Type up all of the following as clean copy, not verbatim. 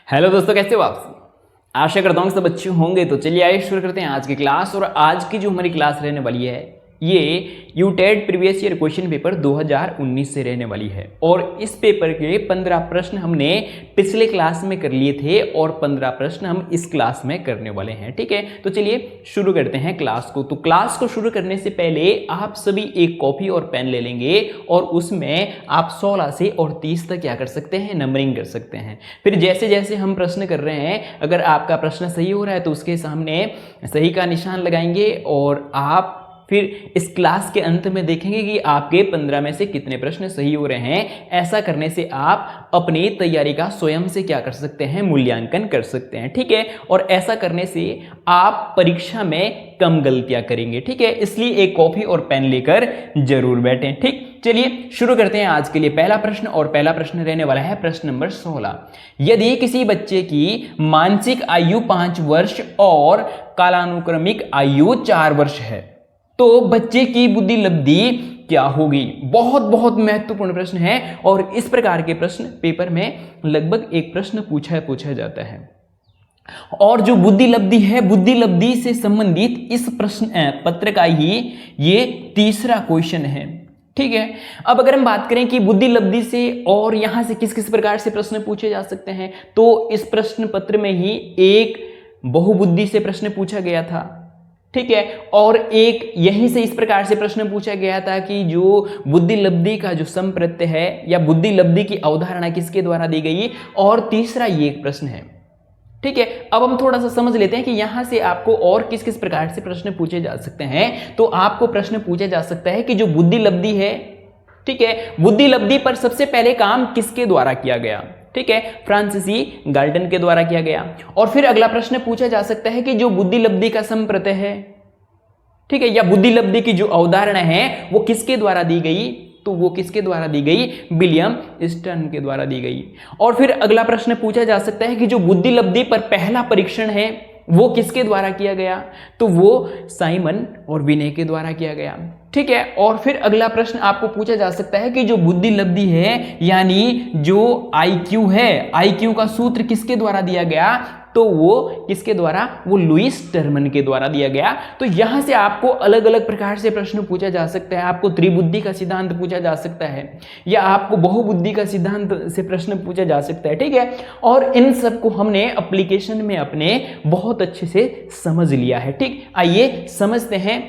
Hello दोस्तों, कैसे हो आप? आशा करता हूँ सब अच्छे होंगे। तो चलिए आइए शुरू करते हैं आज की क्लास। और आज की जो हमारी क्लास रहने वाली है ये यूटेड प्रीवियस ईयर क्वेश्चन पेपर 2019 से रहने वाली है। और इस पेपर के 15 प्रश्न हमने पिछले क्लास में कर लिए थे और 15 प्रश्न हम इस क्लास में करने वाले हैं। ठीक है, तो चलिए शुरू करते हैं क्लास को। तो क्लास को शुरू करने से पहले आप सभी एक कॉपी और पेन ले लेंगे और उसमें आप 16 से और 30 तक क्या कर सकते हैं, नंबरिंग कर सकते हैं। फिर जैसे जैसे हम प्रश्न कर रहे हैं, अगर आपका प्रश्न सही हो रहा है तो उसके सामने सही का निशान लगाएंगे और आप फिर इस क्लास के अंत में देखेंगे कि आपके 15 में से कितने प्रश्न सही हो रहे हैं। ऐसा करने से आप अपनी तैयारी का स्वयं से क्या कर सकते हैं, मूल्यांकन कर सकते हैं। ठीक है, और ऐसा करने से आप परीक्षा में कम गलतियां करेंगे। ठीक है, इसलिए एक कॉपी और पेन लेकर जरूर बैठें। ठीक, चलिए शुरू करते हैं आज के लिए पहला प्रश्न। और पहला प्रश्न रहने वाला है प्रश्न नंबर 16। यदि किसी बच्चे की मानसिक आयु 5 वर्ष और कालानुक्रमिक आयु 4 वर्ष है तो बच्चे की बुद्धि लब्धि क्या होगी? बहुत बहुत महत्वपूर्ण प्रश्न है और इस प्रकार के प्रश्न पेपर में लगभग एक प्रश्न पूछा जाता है। और जो बुद्धि लब्धि है, बुद्धि लब्धि से संबंधित इस प्रश्न पत्र का ही ये तीसरा क्वेश्चन है। ठीक है, अब अगर हम बात करें कि बुद्धि लब्धि से और यहां से किस किस प्रकार से प्रश्न पूछे जा सकते हैं, तो इस प्रश्न पत्र में ही एक बहुबुद्धि से प्रश्न पूछा गया था। ठीक है, और एक यहीं से इस प्रकार से प्रश्न पूछा गया था कि जो बुद्धि लब्धि का जो संप्रत्यय है या बुद्धि लब्धि की अवधारणा किसके द्वारा दी गई, और तीसरा ये एक प्रश्न है। ठीक है, अब हम थोड़ा सा समझ लेते हैं कि यहां से आपको और किस किस प्रकार से प्रश्न पूछे जा सकते हैं। तो आपको प्रश्न पूछा जा सकता है कि जो बुद्धि लब्धि है, ठीक है, बुद्धि लब्धि पर सबसे पहले काम किसके द्वारा किया गया? ठीक है, फ्रांसीसी गाल्टन के द्वारा किया गया। और फिर अगला प्रश्न पूछा जा सकता है कि जो बुद्धि लब्धि का संप्रत्यय है, ठीक है, या बुद्धि लब्धि की जो अवधारणा है वो किसके द्वारा दी गई? तो वो किसके द्वारा दी गई? विलियम स्टर्न के द्वारा दी गई। और फिर अगला प्रश्न पूछा जा सकता है कि जो बुद्धि लब्धि पर पहला परीक्षण है वो किसके द्वारा किया गया? तो वो साइमन और विनय के द्वारा किया गया। ठीक है, और फिर अगला प्रश्न आपको पूछा जा सकता है कि जो बुद्धि लब्धि है यानी जो आईक्यू है, आईक्यू का सूत्र किसके द्वारा दिया गया? तो वो किसके द्वारा? वो लुईस टर्मन के द्वारा दिया गया। तो यहां से आपको अलग अलग प्रकार से प्रश्न पूछा जा सकता है। आपको त्रिबुद्धि का सिद्धांत पूछा जा सकता है या आपको बहुबुद्धि का सिद्धांत से प्रश्न पूछा जा सकता है। ठीक है, और इन सब को हमने एप्लीकेशन में अपने बहुत अच्छे से समझ लिया है। ठीक, आइए समझते हैं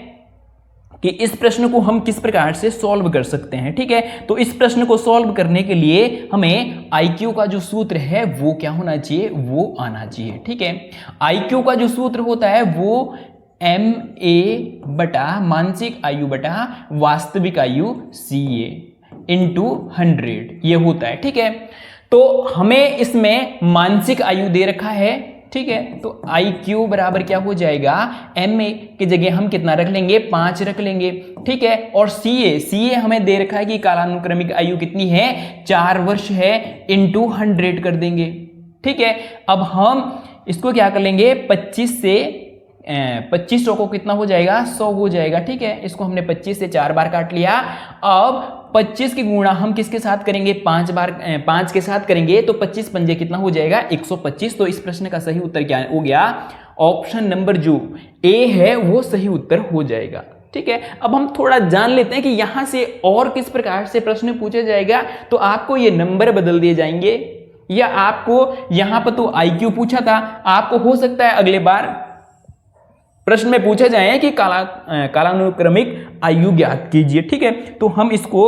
कि इस प्रश्न को हम किस प्रकार से सॉल्व कर सकते हैं। ठीक है, तो इस प्रश्न को सॉल्व करने के लिए हमें आईक्यू का जो सूत्र है वो क्या होना चाहिए? वो आना चाहिए। ठीक है, आईक्यू का जो सूत्र होता है वो MA बटा मानसिक आयु बटा वास्तविक आयु CA इंटू 100 ये होता है। ठीक है, तो हमें इसमें मानसिक आयु दे रखा है। ठीक है, तो IQ बराबर क्या हो जाएगा? MA की जगह हम कितना रख लेंगे? 5 रख लेंगे। ठीक है, और CA हमें दे रखा है कि कालानुक्रमिक आयु कितनी है? 4 वर्ष है, इंटू 100 कर देंगे। ठीक है, अब हम इसको क्या कर लेंगे? 25 से 25 को कितना हो जाएगा? 100 हो जाएगा। ठीक है, इसको हमने 25 से 4 बार काट लिया। अब 25 की गुणा हम किसके साथ करेंगे? 5 बार 5 के साथ करेंगे तो 25 पंजे कितना हो जाएगा? 125। तो इस प्रश्न का सही उत्तर क्या हो गया? ऑप्शन नंबर जो A है वो सही उत्तर हो जाएगा। ठीक है, अब हम थोड़ा जान लेते हैं कि यहां से और किस प्रकार से प्रश्न पूछा जाएगा। तो आपको ये नंबर बदल दिए जाएंगे या आपको यहां पर तो IQ पूछा था, आपको हो सकता है अगले बार प्रश्न में पूछा जाए कि कालानुक्रमिक आयु ज्ञात कीजिए। ठीक है, तो हम इसको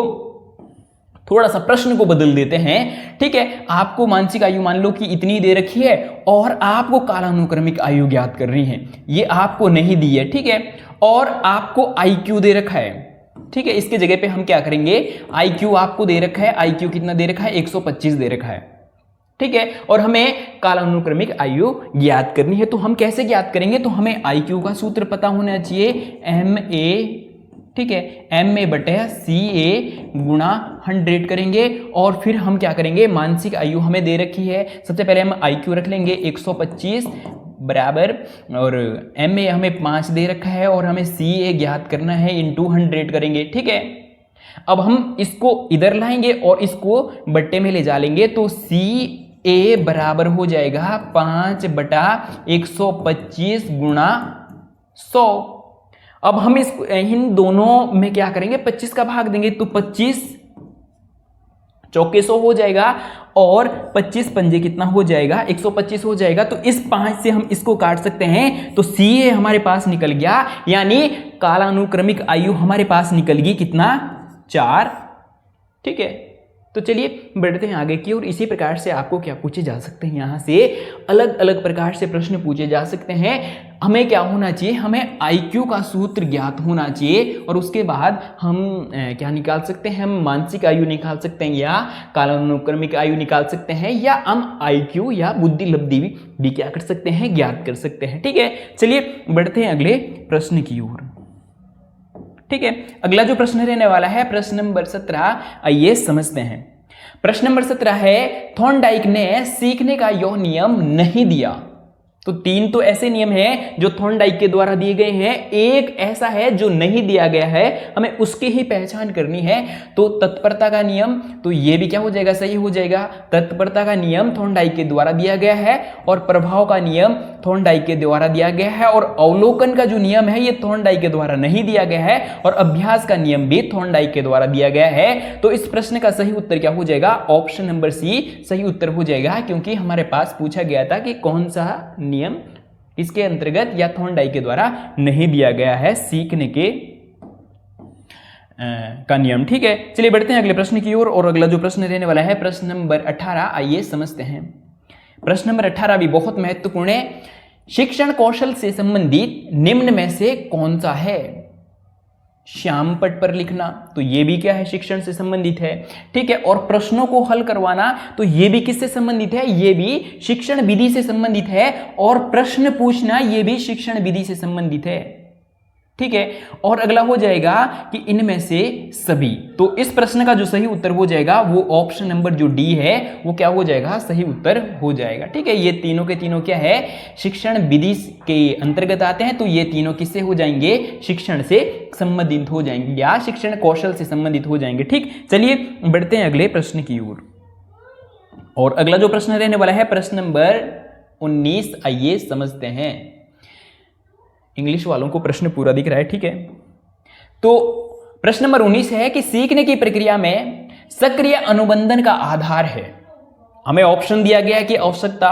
थोड़ा सा प्रश्न को बदल देते हैं। ठीक है, आपको मानसिक आयु मान लो कि इतनी दे रखी है और आपको कालानुक्रमिक आयु ज्ञात कर रही है, ये आपको नहीं दी है। ठीक है, और आपको IQ दे रखा है। ठीक है, इसके जगह पे हम क्या करेंगे? IQ आपको दे रखा है, IQ कितना दे रखा है? 125 दे रखा है। ठीक है, और हमें कालानुक्रमिक आयु ज्ञात करनी है। तो हम कैसे ज्ञात करेंगे? तो हमें IQ का सूत्र पता होना चाहिए, MA। ठीक है, MA बटे CA गुणा 100 करेंगे। और फिर हम क्या करेंगे? मानसिक आयु हमें दे रखी है, सबसे पहले हम IQ रख लेंगे 125 बराबर, और MA हमें 5 दे रखा है और हमें CA ज्ञात करना है, इंटू 100 करेंगे। ठीक है, अब हम इसको इधर लाएंगे और इसको बट्टे में ले जा लेंगे तो ए बराबर हो जाएगा 5/125 गुणा 100। अब हम इन दोनों में क्या करेंगे, 25 का भाग देंगे तो 25 चौके 100 हो जाएगा और 25 पंजे कितना हो जाएगा, 125 हो जाएगा। तो इस 5 से हम इसको काट सकते हैं तो CA हमारे पास निकल गया, यानी कालानुक्रमिक आयु हमारे पास निकल गई कितना, 4। ठीक है, तो चलिए बढ़ते हैं आगे की ओर। इसी प्रकार से आपको क्या पूछे जा सकते हैं, यहाँ से अलग अलग प्रकार से प्रश्न पूछे जा सकते हैं। हमें क्या होना चाहिए, हमें IQ का सूत्र ज्ञात होना चाहिए और उसके बाद हम क्या निकाल सकते हैं, हम मानसिक आयु निकाल सकते हैं या कालानुक्रमिक आयु निकाल सकते हैं, या हम IQ या बुद्धि लब्धि भी क्या कर सकते हैं, ज्ञात कर सकते हैं। ठीक है, चलिए बढ़ते हैं अगले प्रश्न की ओर। ठीक है, अगला जो प्रश्न रहने वाला है प्रश्न नंबर 17, आइए समझते हैं। प्रश्न नंबर 17 है, थॉर्नडाइक ने सीखने का यह नियम नहीं दिया। तो 3 तो ऐसे नियम हैं जो थॉर्नडाइक के द्वारा दिए गए हैं, एक ऐसा है जो नहीं दिया गया है, हमें उसकी ही पहचान करनी है। तो तत्परता का नियम, तो ये भी क्या हो जाएगा, सही हो जाएगा। तत्परता का नियम थॉर्नडाइक के द्वारा दिया गया है और प्रभाव का नियम थॉर्नडाइक के द्वारा दिया गया है, और अवलोकन का जो नियम है ये थॉर्नडाइक के द्वारा नहीं दिया गया है, और अभ्यास का नियम भी थॉर्नडाइक के द्वारा दिया गया है। तो इस प्रश्न का सही उत्तर क्या हो जाएगा, ऑप्शन नंबर सी सही उत्तर हो जाएगा, क्योंकि हमारे पास पूछा गया था कि कौन सा नियम इसके अंतर्गत या थॉर्नडाइक के द्वारा नहीं दिया गया है सीखने के का नियम। ठीक है, चलिए बढ़ते हैं अगले प्रश्न की ओर। और अगला जो प्रश्न रहने वाला है प्रश्न नंबर 18, आइए समझते हैं। प्रश्न नंबर 18 भी बहुत महत्वपूर्ण है। शिक्षण कौशल से संबंधित निम्न में से कौन सा है, श्याम पट पर लिखना, तो ये भी क्या है, शिक्षण से संबंधित है। ठीक है, और प्रश्नों को हल करवाना, तो ये भी किससे संबंधित है, ये भी शिक्षण विधि से संबंधित है, और प्रश्न पूछना ये भी शिक्षण विधि से संबंधित है। ठीक है, और अगला हो जाएगा कि इनमें से सभी, तो इस प्रश्न का जो सही उत्तर हो जाएगा वो ऑप्शन नंबर जो डी है वो क्या हो जाएगा, सही उत्तर हो जाएगा। ठीक है, ये तीनों के तीनों क्या है, शिक्षण विधि के अंतर्गत आते हैं, तो ये तीनों किससे हो जाएंगे, शिक्षण से संबंधित हो जाएंगे या शिक्षण कौशल से संबंधित हो जाएंगे। ठीक, चलिए बढ़ते हैं अगले प्रश्न की ओर। और अगला जो प्रश्न रहने वाला है प्रश्न नंबर 19, आइए समझते हैं। इंग्लिश वालों को प्रश्न पूरा दिख रहा है। ठीक है, तो प्रश्न नंबर 19 है कि सीखने की प्रक्रिया में सक्रिय अनुबंधन का आधार है। हमें ऑप्शन दिया गया है कि आवश्यकता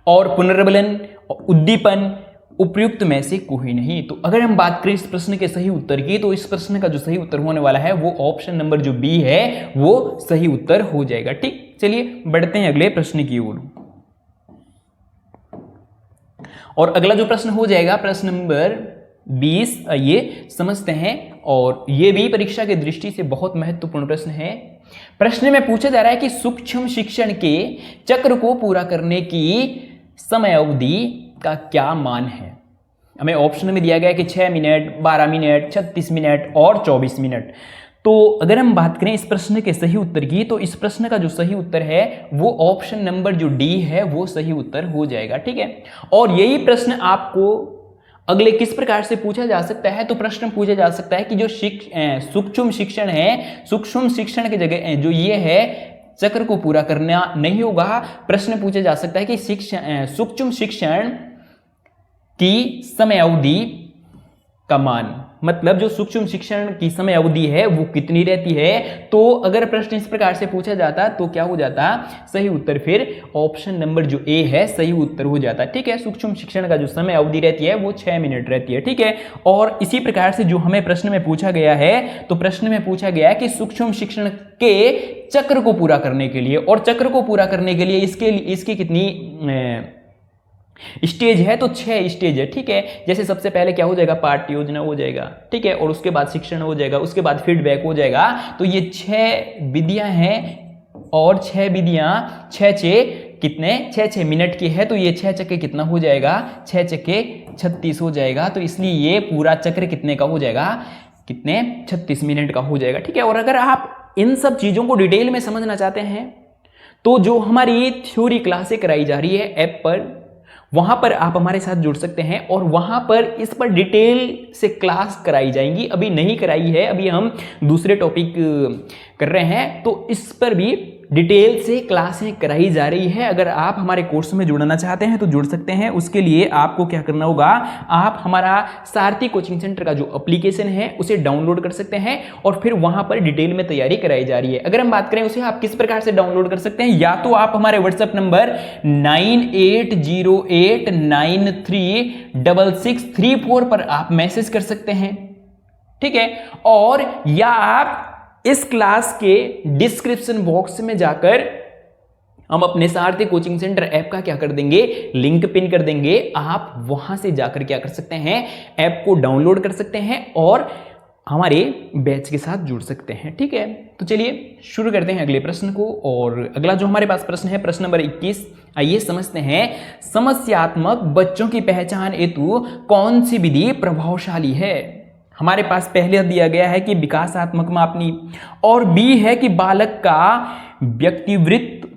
और पुनर्बलन, उद्दीपन, उपयुक्त में से कोई नहीं। तो अगर हम बात करें इस प्रश्न के सही उत्तर की, तो इस प्रश्न का जो सही उत्तर होने वाला है वो ऑप्शन नंबर जो बी है वो सही उत्तर हो जाएगा। ठीक, चलिए बढ़ते हैं अगले प्रश्न की ओर। और अगला जो प्रश्न हो जाएगा प्रश्न नंबर 20, ये समझते हैं, और ये भी परीक्षा की दृष्टि से बहुत महत्वपूर्ण प्रश्न है। प्रश्न में पूछा जा रहा है कि सूक्ष्म शिक्षण के चक्र को पूरा करने की समय अवधि का क्या मान है। हमें ऑप्शन में दिया गया है कि 6 मिनट, 12 मिनट, 36 मिनट और 24 मिनट। तो अगर हम बात करें इस प्रश्न के सही उत्तर की, तो इस प्रश्न का जो सही उत्तर है वो ऑप्शन नंबर जो डी है वो सही उत्तर हो जाएगा। ठीक है, और यही प्रश्न आपको अगले किस प्रकार से पूछा जा सकता है, तो प्रश्न पूछा जा सकता है कि जो सूक्ष्म शिक्षण है, सूक्ष्म शिक्षण की जगह जो ये है चक्र को पूरा करना नहीं होगा। प्रश्न पूछा जा सकता है कि सूक्ष्म शिक्षण की समय अवधि का मान, मतलब जो सूक्ष्म शिक्षण की समय अवधि है वो कितनी रहती है। तो अगर प्रश्न इस प्रकार से पूछा जाता तो क्या हो जाता, सही उत्तर फिर ऑप्शन नंबर जो ए है सही उत्तर हो जाता। ठीक है, सूक्ष्म शिक्षण का जो समय अवधि रहती है वो 6 मिनट रहती है। ठीक है, और इसी प्रकार से जो हमें प्रश्न में पूछा गया है, तो प्रश्न में पूछा गया है कि सूक्ष्म शिक्षण के चक्र को पूरा करने के लिए, और चक्र को पूरा करने के लिए इसकी कितनी स्टेज है, तो 6 स्टेज है। ठीक है, जैसे सबसे पहले क्या हो जाएगा, पाठ्य योजना हो जाएगा। ठीक है, और उसके बाद शिक्षण हो जाएगा, उसके बाद फीडबैक हो जाएगा। तो ये 6 विधियां हैं, और 6 विधियां 6 मिनट की है, तो ये 6 चक्के कितना हो जाएगा, 6 चक्के 36 हो जाएगा। तो इसलिए ये पूरा चक्र कितने का हो जाएगा, कितने 36 मिनट का हो जाएगा। ठीक है, और अगर आप इन सब चीजों को डिटेल में समझना चाहते हैं, तो जो हमारी थ्योरी क्लासें कराई जा रही है ऐप पर, वहां पर आप हमारे साथ जुड़ सकते हैं, और वहां पर इस पर डिटेल से क्लास कराई जाएंगी। अभी नहीं कराई है, अभी हम दूसरे टॉपिक कर रहे हैं, तो इस पर भी डिटेल से क्लासें कराई जा रही है। अगर आप हमारे कोर्स में जुड़ना चाहते हैं तो जुड़ सकते हैं। उसके लिए आपको क्या करना होगा, आप हमारा सारथी कोचिंग सेंटर का जो एप्लीकेशन है उसे डाउनलोड कर सकते हैं और फिर वहां पर डिटेल में तैयारी कराई जा रही है। अगर हम बात करें उसे आप किस प्रकार से डाउनलोड कर सकते हैं, या तो आप हमारे व्हाट्सएप नंबर 9808936634 पर आप मैसेज कर सकते हैं, ठीक है, और या आप इस क्लास के डिस्क्रिप्शन बॉक्स में जाकर हम अपने सारथी कोचिंग सेंटर ऐप का क्या कर देंगे, लिंक पिन कर देंगे। आप वहां से जाकर क्या कर सकते हैं, ऐप को डाउनलोड कर सकते हैं और हमारे बैच के साथ जुड़ सकते हैं, ठीक है। तो चलिए शुरू करते हैं अगले प्रश्न को। और अगला जो हमारे पास प्रश्न है प्रश्न नंबर 21। आइए समझते हैं, समस्यात्मक बच्चों की पहचान हेतु कौन सी विधि प्रभावशाली है। हमारे पास पहले दिया गया है कि विकासात्मक मापनी, और बी है कि बालक का व्यक्तिवृत्त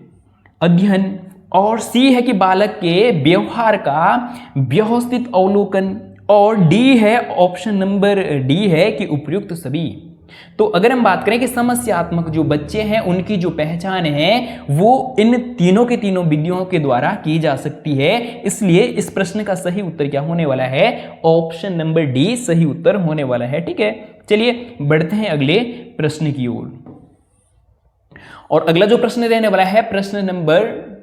अध्ययन, और सी है कि बालक के व्यवहार का व्यवस्थित अवलोकन, और डी है, ऑप्शन नंबर डी है कि उपयुक्त सभी। तो अगर हम बात करें कि समस्यात्मक जो बच्चे हैं उनकी जो पहचान है वो इन तीनों के तीनों विधियों के द्वारा की जा सकती है, इसलिए इस प्रश्न का सही उत्तर क्या होने वाला है, ऑप्शन नंबर डी सही उत्तर होने वाला है, ठीक है। चलिए बढ़ते हैं अगले प्रश्न की ओर। और अगला जो प्रश्न रहने वाला है प्रश्न नंबर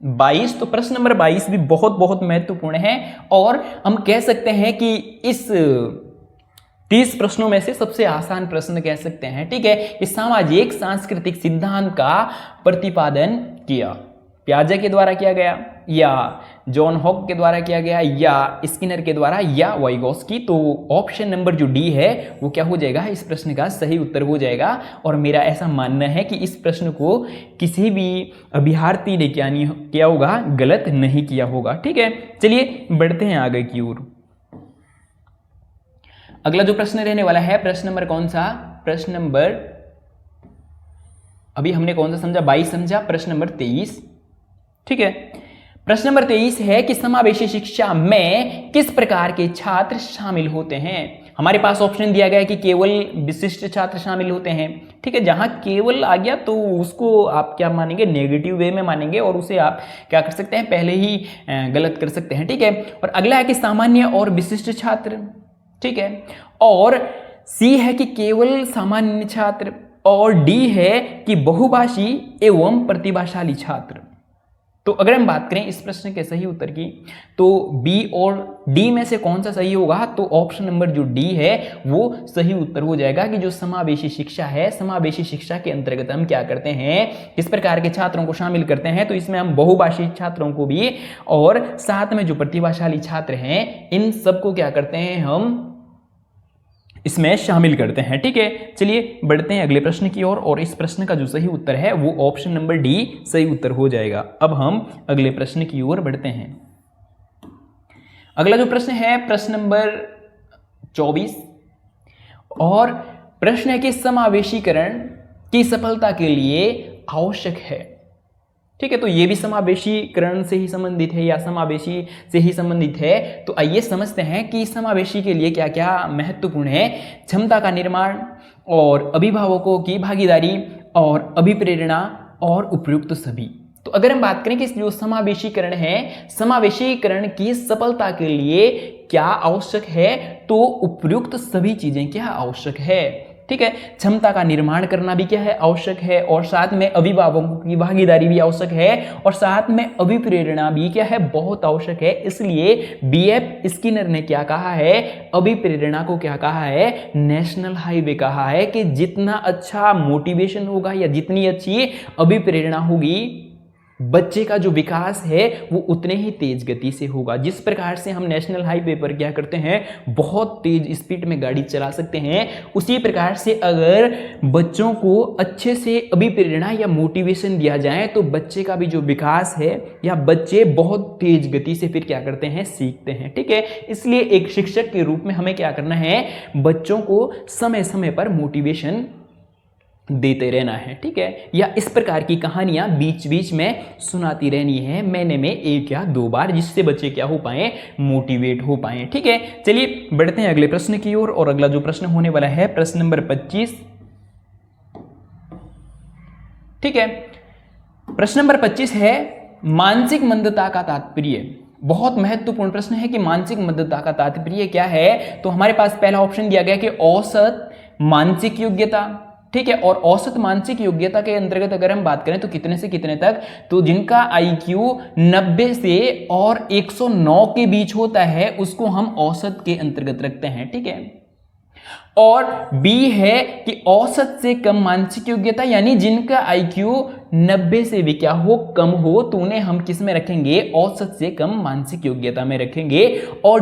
22। तो प्रश्न नंबर 22 भी बहुत बहुत महत्वपूर्ण है और हम कह सकते हैं कि इस 30 प्रश्नों में से सबसे आसान प्रश्न कह सकते हैं, ठीक है। इस सामाजिक सांस्कृतिक सिद्धांत का प्रतिपादन किया पियाजे के द्वारा किया गया, या जॉन हॉक के द्वारा किया गया, या स्किनर के द्वारा, या वाइगोस्की। तो ऑप्शन नंबर जो डी है वो क्या हो जाएगा, इस प्रश्न का सही उत्तर हो जाएगा। और मेरा ऐसा मानना है कि इस प्रश्न को किसी भी अभ्यर्थी ने क्या नहीं किया होगा, गलत नहीं किया होगा, ठीक है। चलिए बढ़ते हैं आगे की ओर। अगला जो प्रश्न रहने वाला है प्रश्न नंबर कौन सा, प्रश्न नंबर, अभी हमने कौन सा समझा, 22 समझा, प्रश्न नंबर 23, ठीक है। प्रश्न नंबर 23 है कि समावेशी शिक्षा में किस प्रकार के छात्र शामिल होते हैं। हमारे पास ऑप्शन दिया गया है कि केवल विशिष्ट छात्र शामिल होते हैं, ठीक है। जहां केवल आ गया तो उसको आप क्या मानेंगे, नेगेटिव वे में मानेंगे और उसे आप क्या कर सकते हैं, पहले ही गलत कर सकते हैं, ठीक है। और अगला है कि सामान्य और विशिष्ट छात्र, ठीक है। और सी है कि केवल सामान्य छात्र, और डी है कि बहुभाषी एवं प्रतिभाशाली छात्र। तो अगर हम बात करें इस प्रश्न के सही उत्तर की, तो बी और डी में से कौन सा सही होगा, तो ऑप्शन नंबर जो डी है वो सही उत्तर हो जाएगा कि जो समावेशी शिक्षा है, समावेशी शिक्षा के अंतर्गत हम क्या करते हैं, किस प्रकार के छात्रों को शामिल करते हैं। तो इसमें हम बहुभाषी छात्रों को भी और साथ में जो प्रतिभाशाली छात्र हैं इन सबको क्या करते हैं, हम इसमें शामिल करते हैं, ठीक है। चलिए बढ़ते हैं अगले प्रश्न की ओर। और इस प्रश्न का जो सही उत्तर है वो ऑप्शन नंबर डी सही उत्तर हो जाएगा। अब हम अगले प्रश्न की ओर बढ़ते हैं। अगला जो प्रश्न है प्रश्न नंबर 24, और प्रश्न है कि समावेशीकरण की सफलता के लिए आवश्यक है, ठीक है। तो ये भी समावेशीकरण से ही संबंधित है या समावेशी से ही संबंधित है। तो आइए समझते हैं कि समावेशी के लिए क्या क्या महत्वपूर्ण है। क्षमता का निर्माण, और अभिभावकों की भागीदारी, और अभिप्रेरणा, और उपयुक्त सभी। तो अगर हम बात करें कि जो समावेशीकरण है, समावेशीकरण की सफलता के लिए क्या आवश्यक है, तो उपयुक्त सभी चीजें क्या आवश्यक है, ठीक है। क्षमता का निर्माण करना भी क्या है, आवश्यक है, और साथ में अभिभावकों की भागीदारी भी आवश्यक है, और साथ में अभिप्रेरणा भी क्या है, बहुत आवश्यक है। इसलिए बीएफ स्किनर ने क्या कहा है, अभिप्रेरणा को क्या कहा है, नेशनल हाईवे कहा है कि जितना अच्छा मोटिवेशन होगा या जितनी अच्छी अभिप्रेरणा होगी, बच्चे का जो विकास है वो उतने ही तेज गति से होगा। जिस प्रकार से हम नेशनल हाईवे पर क्या करते हैं, बहुत तेज स्पीड में गाड़ी चला सकते हैं, उसी प्रकार से अगर बच्चों को अच्छे से अभिप्रेरणा या मोटिवेशन दिया जाए तो बच्चे का भी जो विकास है या बच्चे बहुत तेज गति से फिर क्या करते हैं, सीखते हैं, ठीक है। इसलिए एक शिक्षक के रूप में हमें क्या करना है, बच्चों को समय समय पर मोटिवेशन देते रहना है, ठीक है। या इस प्रकार की कहानियां बीच बीच में सुनाती रहनी है महीने में 1 या 2 बार, जिससे बच्चे क्या हो पाए, मोटिवेट हो पाए, ठीक है। चलिए बढ़ते हैं अगले प्रश्न की ओर। और अगला जो प्रश्न होने वाला है प्रश्न नंबर 25, ठीक है। प्रश्न नंबर 25 है मानसिक मंदता का तात्पर्य। बहुत महत्वपूर्ण प्रश्न है कि मानसिक मंदता का तात्पर्य क्या है। तो हमारे पास पहला ऑप्शन दिया गया कि औसत मानसिक योग्यता, ठीक है। और औसत मानसिक योग्यता के अंतर्गत अगर हम बात करें तो कितने से कितने तक, तो जिनका IQ 90 से और 109 के बीच होता है उसको हम औसत के अंतर्गत रखते हैं, ठीक है। और B है कि औसत से कम मानसिक योग्यता, यानी जिनका IQ 90 से भी क्या हो, कम हो, तो उन्हें हम किस में रखेंगे, औसत से कम मानसिक योग्यता में रखेंगे। और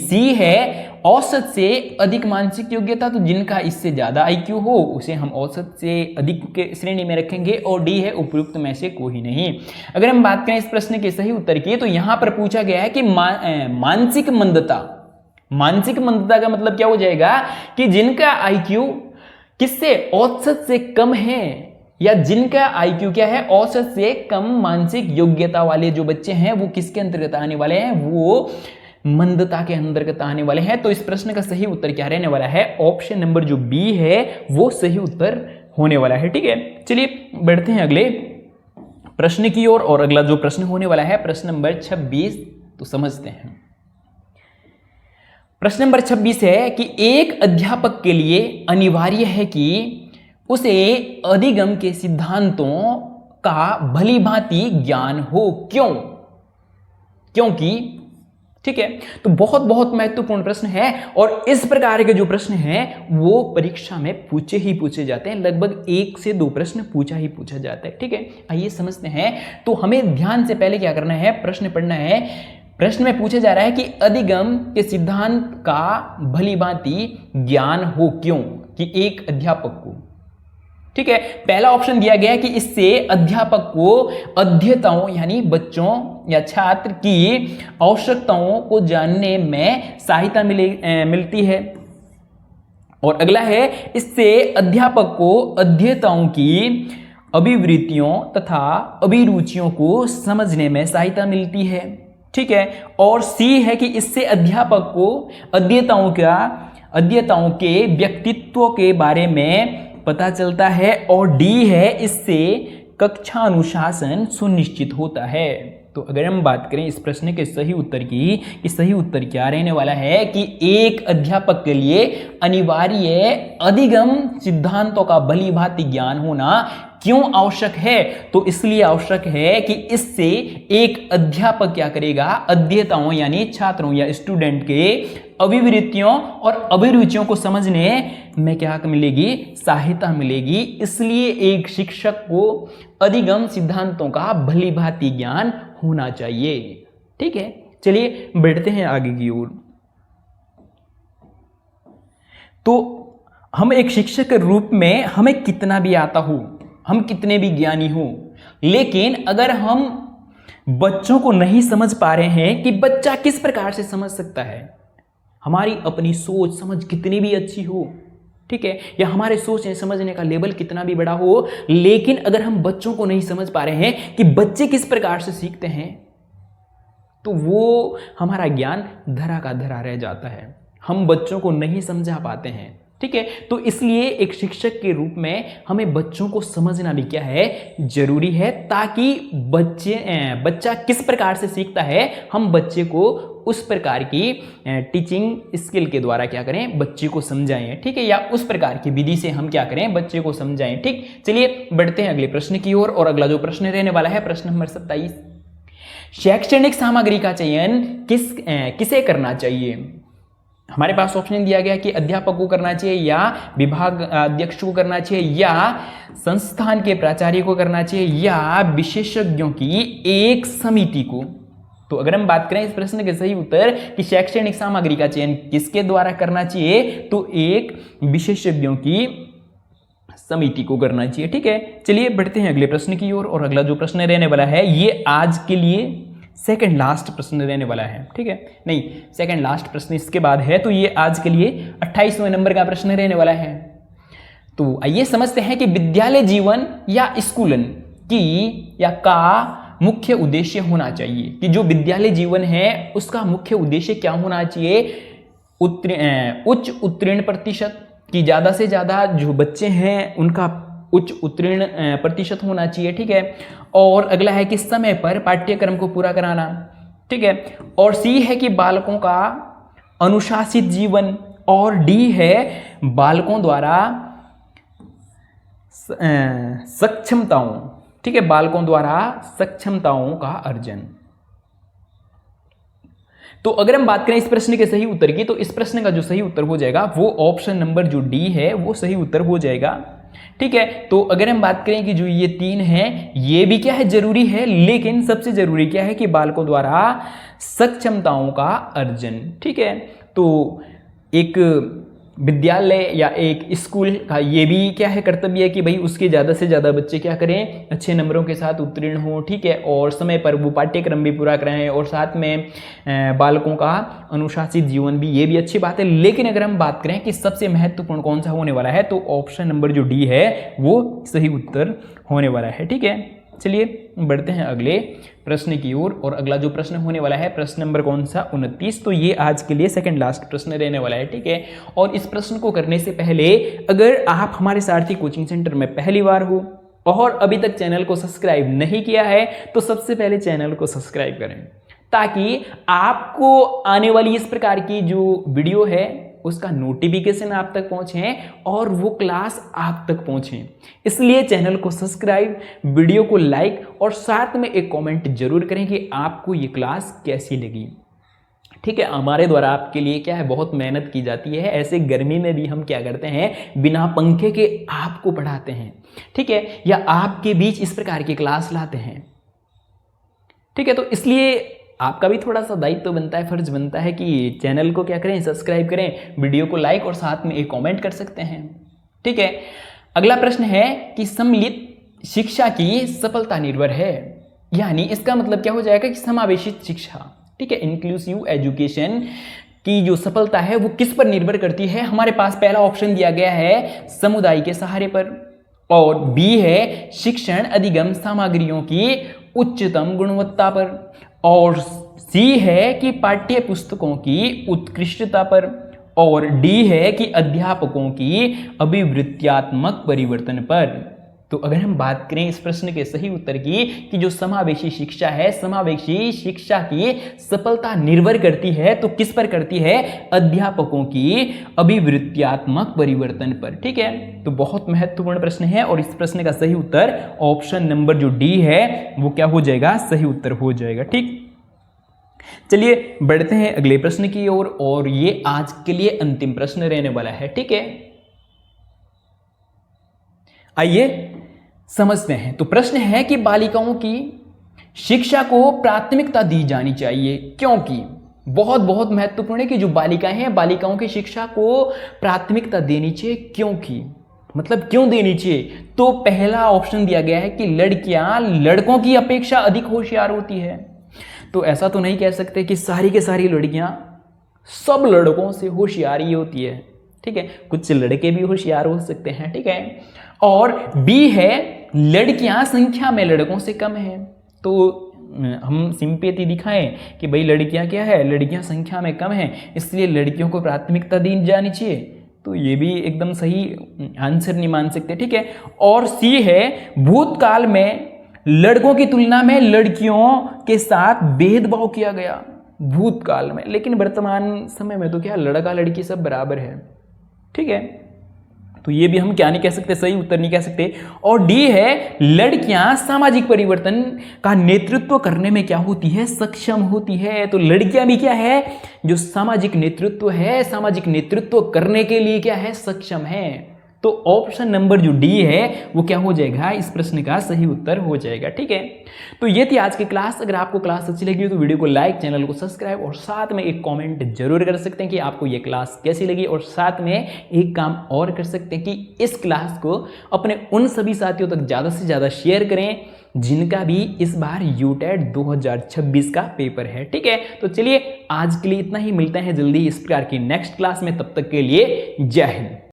C है औसत से अधिक मानसिक योग्यता, तो जिनका इससे ज्यादा IQ हो उसे हम औसत से अधिक के श्रेणी में रखेंगे। और D है उपयुक्त में से कोई नहीं। अगर हम बात करें इस प्रश्न के सही उत्तर की, तो यहां पर पूछा गया है कि मानसिक मंदता का मतलब क्या हो जाएगा कि जिनका IQ किससे, औसत से कम है, या जिनका IQ क्या है, औसत से कम मानसिक योग्यता वाले जो बच्चे हैं वो किसके अंतर्गत आने वाले हैं, वो मंदता के अंतर्गत आने वाले हैं। तो इस प्रश्न का सही उत्तर क्या रहने वाला है, ऑप्शन नंबर जो B है वो सही उत्तर होने वाला है, ठीक है। चलिए बढ़ते हैं अगले प्रश्न की ओर, और अगला जो प्रश्न होने वाला है प्रश्न नंबर 26, तो समझते हैं। प्रश्न नंबर 26 है कि एक अध्यापक के लिए अनिवार्य है कि उसे अधिगम के सिद्धांतों का भली भांति ज्ञान हो। क्योंकि, ठीक है। तो बहुत बहुत महत्वपूर्ण प्रश्न है, और इस प्रकार के जो प्रश्न हैं वो परीक्षा में पूछे जाते हैं। लगभग 1 से 2 प्रश्न पूछा जाता है, ठीक है। आइए समझते हैं। तो हमें ध्यान से पहले क्या करना है, प्रश्न पढ़ना है। प्रश्न में पूछा जा रहा है कि अधिगम के सिद्धांत का भली भांति ज्ञान हो, क्यों, कि एक अध्यापक को, ठीक है। पहला ऑप्शन दिया गया है कि इससे अध्यापक को अध्येताओं यानी बच्चों या छात्र की आवश्यकताओं को जानने में सहायता मिलती है। और अगला है इससे अध्यापक को अध्येताओं की अभिवृत्तियों तथा अभिरुचियों को समझने में सहायता मिलती है, ठीक है। और C है कि इससे अध्यापक को अध्येताओं के व्यक्तित्व के बारे में पता चलता है। और D है इससे कक्षा अनुशासन सुनिश्चित होता है। तो अगर हम बात करें इस प्रश्न के सही उत्तर की, कि सही उत्तर क्या रहने वाला है कि एक अध्यापक के लिए अनिवार्य अधिगम सिद्धांतों का भली भांति ज्ञान होना क्यों आवश्यक है, तो इसलिए आवश्यक है कि इससे एक अध्यापक क्या करेगा, अध्येताओं यानी छात्रों या स्टूडेंट के अभिवृत्तियों और अभिरुचियों को समझने में क्या मिलेगी, सहायता मिलेगी। इसलिए एक शिक्षक को अधिगम सिद्धांतों का भली भांति ज्ञान होना चाहिए, ठीक है। चलिए बढ़ते हैं आगे की ओर। तो हम एक शिक्षक के रूप में हमें कितना भी आता हो, हम कितने भी ज्ञानी हो, लेकिन अगर हम बच्चों को नहीं समझ पा रहे हैं कि बच्चा किस प्रकार से समझ सकता है, हमारी अपनी सोच समझ कितनी भी अच्छी हो, ठीक है, या हमारे सोचने समझने का लेवल कितना भी बड़ा हो, लेकिन अगर हम बच्चों को नहीं समझ पा रहे हैं कि बच्चे किस प्रकार से सीखते हैं, तो वो हमारा ज्ञान धरा का धरा रह जाता है। हम बच्चों को नहीं समझा पाते हैं, ठीक है। तो इसलिए एक शिक्षक के रूप में हमें बच्चों को समझना भी क्या है, जरूरी है, ताकि बच्चा किस प्रकार से सीखता है हम बच्चे को उस प्रकार की टीचिंग स्किल के द्वारा क्या करें, बच्चे को समझाएं, ठीक है, या उस प्रकार की विधि से हम क्या करें, बच्चे को समझाएं, ठीक। चलिए बढ़ते हैं अगले प्रश्न की ओर, और अगला जो प्रश्न रहने वाला है प्रश्न नंबर 27, शैक्षणिक सामग्री का चयन किसे करना चाहिए। हमारे पास ऑप्शन दिया गया कि अध्यापक को करना चाहिए, या विभाग अध्यक्ष को करना चाहिए, या संस्थान के प्राचार्य को करना चाहिए, या विशेषज्ञों की एक समिति को। तो अगर हम बात करें इस प्रश्न के सही उत्तर कि शैक्षणिक सामग्री का चयन किसके द्वारा करना चाहिए, तो एक विशेषज्ञों की समिति को करना चाहिए, ठीक है। चलिए बढ़ते हैं अगले प्रश्न की ओर, और अगला जो प्रश्न रहने वाला है ये आज के लिए सेकंड लास्ट प्रश्न रहने वाला है, ठीक है, नहीं सेकंड लास्ट प्रश्न इसके बाद है, तो ये आज के लिए 28वें नंबर का प्रश्न रहने वाला है। तो आइए समझते हैं कि विद्यालय जीवन या स्कूलन की या का मुख्य उद्देश्य होना चाहिए, कि जो विद्यालय जीवन है उसका मुख्य उद्देश्य क्या होना चाहिए, उच्च उत्तीर्ण प्रतिशत, कि ज़्यादा से ज़्यादा जो बच्चे हैं उनका उच्च उत्तीर्ण प्रतिशत होना चाहिए, ठीक है। और अगला है कि समय पर पाठ्यक्रम को पूरा कराना, ठीक है। और सी है कि बालकों का अनुशासित जीवन, और डी है बालकों द्वारा सक्षमताओं, ठीक है, बालकों द्वारा सक्षमताओं का अर्जन। तो अगर हम बात करें इस प्रश्न के सही उत्तर की, तो इस प्रश्न का जो सही उत्तर हो जाएगा वो ऑप्शन नंबर जो डी है वो सही उत्तर हो जाएगा, ठीक है। तो अगर हम बात करें कि जो ये 3 है ये भी क्या है, जरूरी है, लेकिन सबसे जरूरी क्या है कि बालकों द्वारा सक्षमताओं का अर्जन, ठीक है। तो एक विद्यालय या एक स्कूल का ये भी क्या है, कर्तव्य है कि भाई उसके ज़्यादा से ज़्यादा बच्चे क्या करें, अच्छे नंबरों के साथ उत्तीर्ण हों, ठीक है, और समय पर वो पाठ्यक्रम भी पूरा कराएं, और साथ में बालकों का अनुशासित जीवन भी, ये भी अच्छी बात है। लेकिन अगर हम बात करें कि सबसे महत्वपूर्ण कौन सा होने वाला है, तो ऑप्शन नंबर जो डी है वो सही उत्तर होने वाला है, ठीक है। चलिए बढ़ते हैं अगले प्रश्न की ओर, और अगला जो प्रश्न होने वाला है प्रश्न नंबर कौन सा, 29। तो ये आज के लिए सेकंड लास्ट प्रश्न रहने वाला है, ठीक है। और इस प्रश्न को करने से पहले अगर आप हमारे सारथी कोचिंग सेंटर में पहली बार हो और अभी तक चैनल को सब्सक्राइब नहीं किया है, तो सबसे पहले चैनल को सब्सक्राइब करें, ताकि आपको आने वाली इस प्रकार की जो वीडियो है उसका नोटिफिकेशन आप तक पहुंचे और वो क्लास आप तक पहुंचे। इसलिए चैनल को सब्सक्राइब, वीडियो को लाइक और साथ में एक कमेंट जरूर करें कि आपको ये क्लास कैसी लगी, ठीक है। हमारे द्वारा आपके लिए क्या है, बहुत मेहनत की जाती है। ऐसे गर्मी में भी हम क्या करते हैं, बिना पंखे के आपको पढ़ाते हैं, ठीक है, या आपके बीच इस प्रकार की क्लास लाते हैं, ठीक है। तो इसलिए आपका भी थोड़ा सा दायित्व बनता है, फर्ज बनता है कि चैनल को क्या करें, सब्सक्राइब करें, वीडियो को लाइक और साथ में एक कमेंट कर सकते हैं, ठीक है। अगला प्रश्न है कि सम्मिलित शिक्षा की सफलता निर्भर है, यानी इसका मतलब क्या हो जाएगा कि समावेशित शिक्षा, ठीक है, इंक्लूसिव एजुकेशन की जो सफलता है वो किस पर निर्भर करती है। हमारे पास पहला ऑप्शन दिया गया है समुदाय के सहारे पर, और बी है शिक्षण अधिगम सामग्रियों की उच्चतम गुणवत्ता पर, और सी है कि पाठ्य पुस्तकों की उत्कृष्टता पर, और डी है कि अध्यापकों की अभिवृत्त्यात्मक परिवर्तन पर। तो अगर हम बात करें इस प्रश्न के सही उत्तर की कि जो समावेशी शिक्षा है, समावेशी शिक्षा की सफलता निर्भर करती है, तो किस पर करती है, अध्यापकों की अभिवृत्त्यात्मक परिवर्तन पर, ठीक है। तो बहुत महत्वपूर्ण प्रश्न है, और इस प्रश्न का सही उत्तर ऑप्शन नंबर जो डी है वो क्या हो जाएगा, सही उत्तर हो जाएगा, ठीक। चलिए बढ़ते हैं अगले प्रश्न की ओर, और ये आज के लिए अंतिम प्रश्न रहने वाला है, ठीक है। आइए समझते हैं। तो प्रश्न है कि बालिकाओं की शिक्षा को प्राथमिकता दी जानी चाहिए, क्योंकि बहुत बहुत महत्वपूर्ण है कि जो बालिकाएं हैं, बालिकाओं की शिक्षा को प्राथमिकता देनी चाहिए, क्योंकि मतलब क्यों देनी चाहिए। तो पहला ऑप्शन दिया गया है कि लड़कियां लड़कों की अपेक्षा अधिक होशियार होती है। तो ऐसा तो नहीं कह सकते कि सारी के सारी लड़कियां सब लड़कों से होशियार ही होती है, ठीक है, कुछ लड़के भी होशियार हो सकते हैं, ठीक है। और बी है लड़कियां संख्या में लड़कों से कम हैं। तो हम सिंपैथी दिखाएं कि भाई लड़कियां क्या है, लड़कियां संख्या में कम हैं, इसलिए लड़कियों को प्राथमिकता दी जानी चाहिए। तो ये भी एकदम सही आंसर नहीं मान सकते, ठीक है। और सी है भूतकाल में लड़कों की तुलना में लड़कियों के साथ भेदभाव किया गया, भूतकाल में, लेकिन वर्तमान समय में तो क्या लड़का लड़की सब बराबर है, ठीक है। तो ये भी हम क्या नहीं कह सकते, सही उत्तर नहीं कह सकते। और डी है लड़कियां सामाजिक परिवर्तन का नेतृत्व करने में क्या होती है, सक्षम होती है। तो लड़कियां भी क्या है, जो सामाजिक नेतृत्व है, सामाजिक नेतृत्व करने के लिए क्या है, सक्षम है। तो ऑप्शन नंबर जो डी है वो क्या हो जाएगा, इस प्रश्न का सही उत्तर हो जाएगा, ठीक है। तो ये थी आज की क्लास। अगर आपको क्लास अच्छी लगी तो वीडियो को लाइक, चैनल को सब्सक्राइब और साथ में एक कमेंट जरूर कर सकते हैं कि आपको ये क्लास कैसी लगी। और साथ में एक काम और कर सकते हैं कि इस क्लास को अपने उन सभी साथियों तक ज़्यादा से ज़्यादा शेयर करें जिनका भी इस बार यूटेट 2026 का पेपर है, ठीक है। तो चलिए आज के लिए इतना ही, मिलते हैं जल्दी इस प्रकार की नेक्स्ट क्लास में, तब तक के लिए जय हिंद।